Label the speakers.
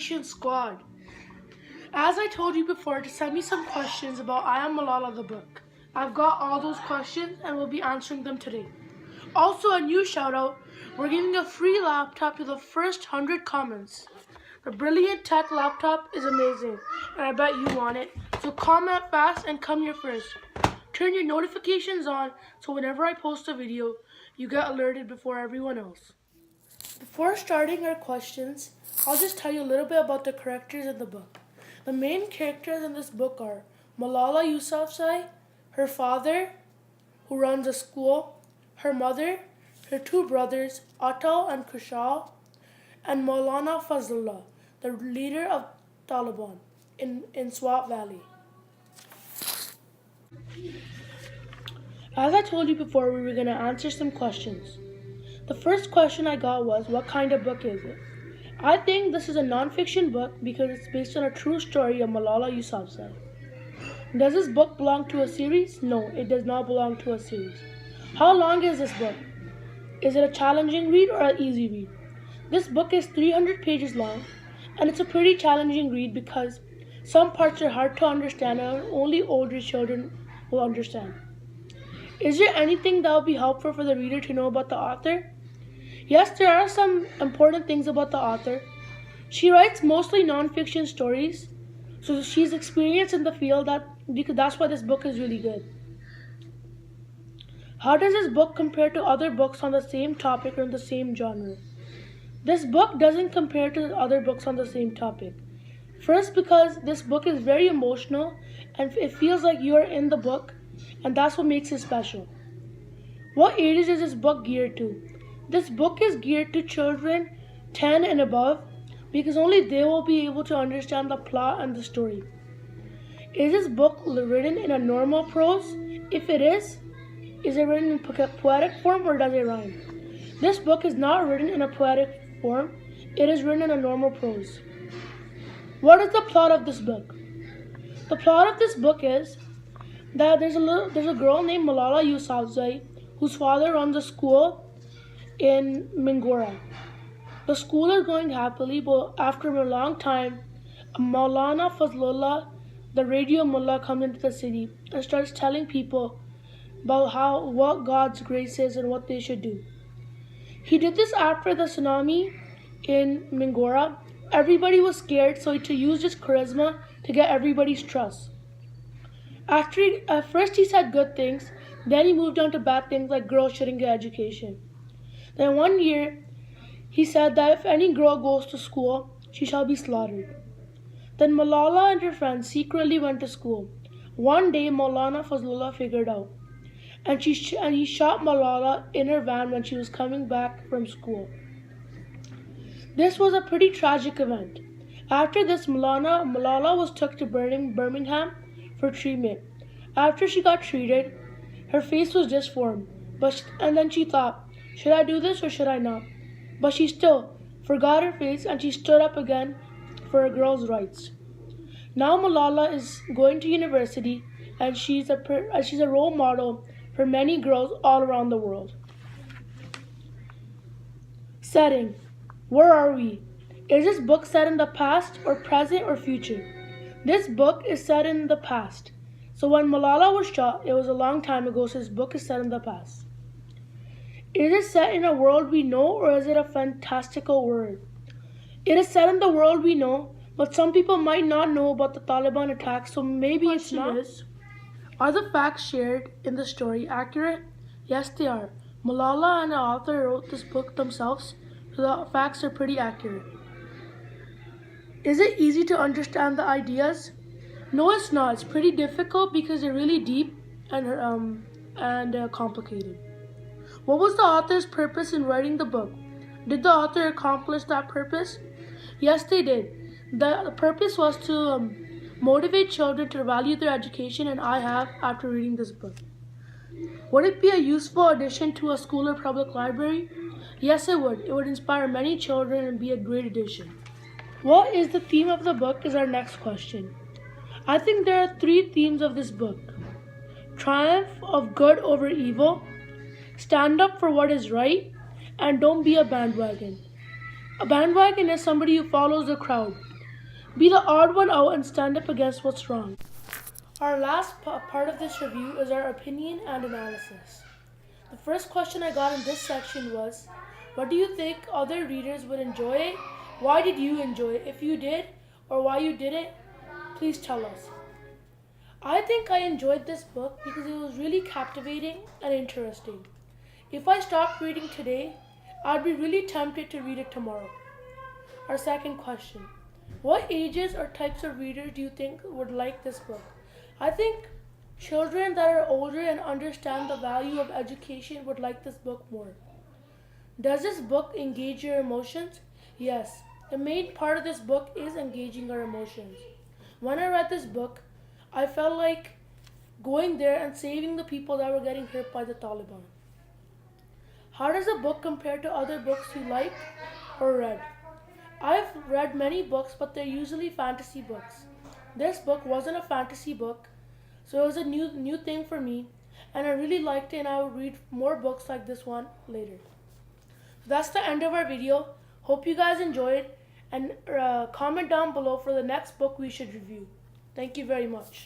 Speaker 1: Congratulations, squad! As I told you before, to send me some questions about I Am Malala the book. I've got all those questions and we'll be answering them today. Also, a new shout out, we're giving a free laptop to the first 100 comments. The Brilliant Tech laptop is amazing and I bet you want it. So comment fast and come here first. Turn your notifications on so whenever I post a video, you get alerted before everyone else. Before starting our questions, I'll just tell you a little bit about the characters in the book. The main characters in this book are Malala Yousafzai, her father, who runs a school, her mother, her two brothers, Atal and Kushal, and Maulana Fazlullah, the leader of Taliban in Swat Valley. As I told you before, we were going to answer some questions. The first question I got was, what kind of book is it? I think this is a non-fiction book because it's based on a true story of Malala Yousafzai. Does this book belong to a series? No, it does not belong to a series. How long is this book? Is it a challenging read or an easy read? This book is 300 pages long and it's a pretty challenging read because some parts are hard to understand and only older children will understand. Is there anything that will be helpful for the reader to know about the author? Yes, there are some important things about the author. She writes mostly non-fiction stories, so she's experienced in the field because that's why this book is really good. How does this book compare to other books on the same topic or in the same genre? This book doesn't compare to other books on the same topic. First, because this book is very emotional and it feels like you are in the book, and that's what makes it special. What ages is this book geared to? This book is geared to children 10 and above because only they will be able to understand the plot and the story. Is this book written in a normal prose? If it is it written in poetic form or does it rhyme? This book is not written in a poetic form, it is written in a normal prose. What is the plot of this book? The plot of this book is that there's a girl named Malala Yousafzai whose father runs a school in Mingora. The school is going happily, but after a long time, Maulana Fazlullah, the radio mullah, comes into the city and starts telling people about what God's grace is and what they should do. He did this after the tsunami in Mingora. Everybody was scared, so he used his charisma to get everybody's trust. At first he said good things, then he moved on to bad things like girls shouldn't get education. Then one year, he said that if any girl goes to school, she shall be slaughtered. Then Malala and her friends secretly went to school. One day, Maulana Fazlullah figured out, and he shot Malala in her van when she was coming back from school. This was a pretty tragic event. After this, Malala was took to Birmingham for treatment. After she got treated, her face was disformed, and then she thought, should I do this or should I not? But she still forgot her face and she stood up again for her girls' rights. Now Malala is going to university and she's a role model for many girls all around the world. Setting. Where are we? Is this book set in the past or present or future? This book is set in the past. So when Malala was shot, it was a long time ago, so this book is set in the past. Is it set in a world we know or is it a fantastical world? It is set in the world we know, but some people might not know about the Taliban attack, so maybe it's not. Are the facts shared in the story accurate? Yes, they are. Malala and the author wrote this book themselves, so the facts are pretty accurate. Is it easy to understand the ideas? No, it's not. It's pretty difficult because they're really deep and complicated. What was the author's purpose in writing the book? Did the author accomplish that purpose? Yes, they did. The purpose was to motivate children to value their education, and I have after reading this book. Would it be a useful addition to a school or public library? Yes, it would. It would inspire many children and be a great addition. What is the theme of the book is our next question. I think there are 3 themes of this book. Triumph of good over evil, stand up for what is right, and don't be a bandwagon. A bandwagon is somebody who follows the crowd. Be the odd one out and stand up against what's wrong. Our last part of this review is our opinion and analysis. The first question I got in this section was, what do you think other readers would enjoy it? Why did you enjoy it? If you did, or why you didn't, please tell us. I think I enjoyed this book because it was really captivating and interesting. If I stopped reading today, I'd be really tempted to read it tomorrow. Our second question, what ages or types of readers do you think would like this book? I think children that are older and understand the value of education would like this book more. Does this book engage your emotions? Yes, the main part of this book is engaging our emotions. When I read this book, I felt like going there and saving the people that were getting hurt by the Taliban. How does the book compare to other books you like or read? I've read many books, but they're usually fantasy books. This book wasn't a fantasy book, so it was a new thing for me, and I really liked it, and I would read more books like this one later. So that's the end of our video. Hope you guys enjoyed, and comment down below for the next book we should review. Thank you very much.